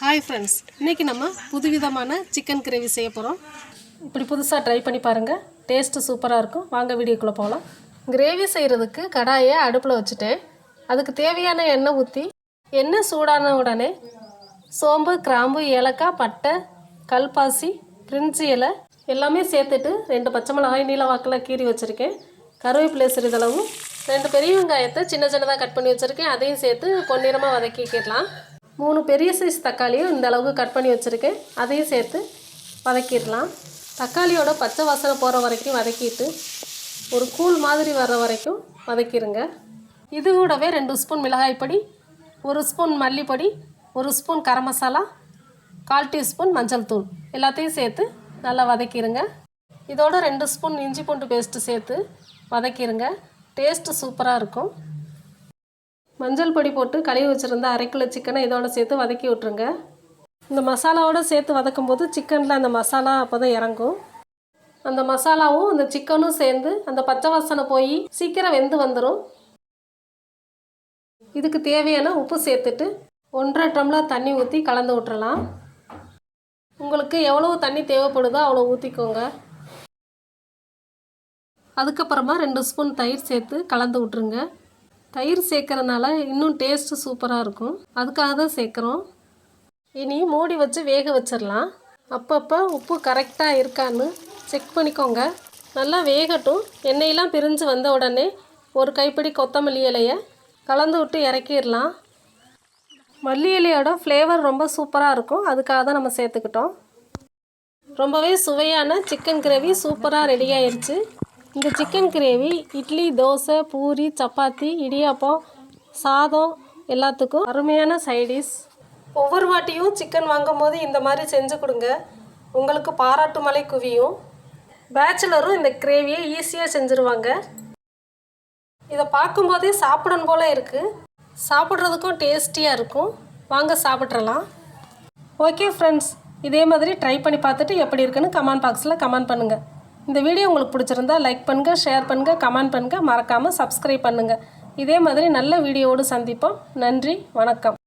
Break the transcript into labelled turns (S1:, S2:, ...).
S1: Hi friends, இன்றைக்கி நம்ம புதுவிதமான சிக்கன் கிரேவி செய்ய போகிறோம். இப்படி புதுசாக ட்ரை பண்ணி பாருங்கள், டேஸ்ட்டு சூப்பராக இருக்கும். வாங்க வீடியோக்குள்ளே போகலாம். கிரேவி செய்கிறதுக்கு கடாயை அடுப்பில் வச்சுட்டேன். அதுக்கு தேவையான எண்ணெய் ஊற்றி எண்ணெய் சூடான உடனே சோம்பு, கிராம்பு, ஏலக்காய், பட்டை, கல்பாசி, பிரிஞ்சி இலை எல்லாமே சேர்த்துட்டு 2 பச்சை மிளகாய் நீல வாக்கில் கீறி வச்சுருக்கேன். கருவேப்பிலை சிறிதளவும் 2 பெரிய வெங்காயத்தை சின்ன சின்னதாக கட் பண்ணி வச்சுருக்கேன். அதையும் சேர்த்து பொன்னிறமாக வதக்கிக்கிடலாம். 3 பெரிய சைஸ் தக்காளியும் இந்த அளவுக்கு கட் பண்ணி வச்சுருக்கேன். அதையும் சேர்த்து வதக்கிடலாம். தக்காளியோட பச்சை வாசனை போகிற வரைக்கும் வதக்கிட்டு ஒரு கூழ் மாதிரி வர்ற வரைக்கும் வதக்கிடுங்க. இது கூடவே 2 ஸ்பூன் மிளகாய் பொடி, 1 spoon மல்லிப்பொடி, 1 spoon garam masala, 1/4 teaspoon மஞ்சள் தூள் எல்லாத்தையும் சேர்த்து நல்லா வதக்கிடுங்க. இதோட 2 ஸ்பூன் இஞ்சி பூண்டு பேஸ்ட்டு சேர்த்து வதக்கிடுங்க. டேஸ்ட்டு சூப்பராக இருக்கும். மஞ்சள் பொடி போட்டு கழுவி வச்சுருந்த 1/2 கிலோ சிக்கனை இதோடு சேர்த்து வதக்கி விட்ருங்க. இந்த மசாலாவோடு சேர்த்து வதக்கும் போது சிக்கனில் அந்த மசாலா அப்போ தான் இறங்கும். அந்த மசாலாவும் அந்த சிக்கனும் சேர்ந்து அந்த பச்சை வாசனை போய் சீக்கிரம் வெந்து வந்துடும். இதுக்கு தேவையான உப்பு சேர்த்துட்டு 1.5 டம்ளர் தண்ணி ஊற்றி கலந்து விட்டுறலாம். உங்களுக்கு எவ்வளோ தண்ணி தேவைப்படுதோ அவ்வளோ ஊற்றிக்கோங்க. அதுக்கப்புறமா 2 ஸ்பூன் தயிர் சேர்த்து கலந்து விட்ருங்க. தயிர் சேர்க்கறதுனால இன்னும் டேஸ்ட்டு சூப்பராக இருக்கும். அதுக்காக தான் சேர்க்குறோம். இனி மூடி வச்சு வேக வச்சிடலாம். அப்பப்போ உப்பு கரெக்டாக இருக்கான்னு செக் பண்ணிக்கோங்க. நல்லா வேகட்டும். எண்ணெயெல்லாம் பிரிஞ்சு வந்த உடனே ஒரு கைப்பிடி கொத்தமல்லி இலையை கலந்து விட்டு இறக்கிடலாம். மல்லி இலையோட ஃப்ளேவர் ரொம்ப சூப்பராக இருக்கும். அதுக்காக தான் நம்ம சேர்த்துக்கிட்டோம். ரொம்பவே சுவையான சிக்கன் கிரேவி சூப்பராக ரெடி ஆயிடுச்சு. இந்த சிக்கன் கிரேவி இட்லி, தோசை, பூரி, சப்பாத்தி, இடியாப்பம், சாதம் எல்லாத்துக்கும் அருமையான சைடிஷ். ஒவ்வொரு வாட்டியும் சிக்கன் வாங்கும் போது இந்த மாதிரி செஞ்சு கொடுங்க. உங்களுக்கு பாராட்டு மழை குவியும். பேச்சுலரும் இந்த கிரேவியை ஈஸியாக செஞ்சுருவாங்க. இதை பார்க்கும்போதே சாப்பிடணும் போல் இருக்குது. சாப்பிட்றதுக்கும் டேஸ்டியாக இருக்கும். வாங்க சாப்பிட்றலாம். ஓகே ஃப்ரெண்ட்ஸ், இதே மாதிரி ட்ரை பண்ணி பார்த்துட்டு எப்படி இருக்குன்னு கமெண்ட் பாக்ஸில் கமெண்ட் பண்ணுங்கள். இந்த வீடியோ உங்களுக்கு பிடிச்சிருந்தா லைக் பண்ணுங்கள், ஷேர் பண்ணுங்கள், கமெண்ட் பண்ணுங்கள். மறக்காமல் சப்ஸ்கிரைப் பண்ணுங்கள். இதே மாதிரி நல்ல வீடியோவோடு சந்திப்போம். நன்றி, வணக்கம்.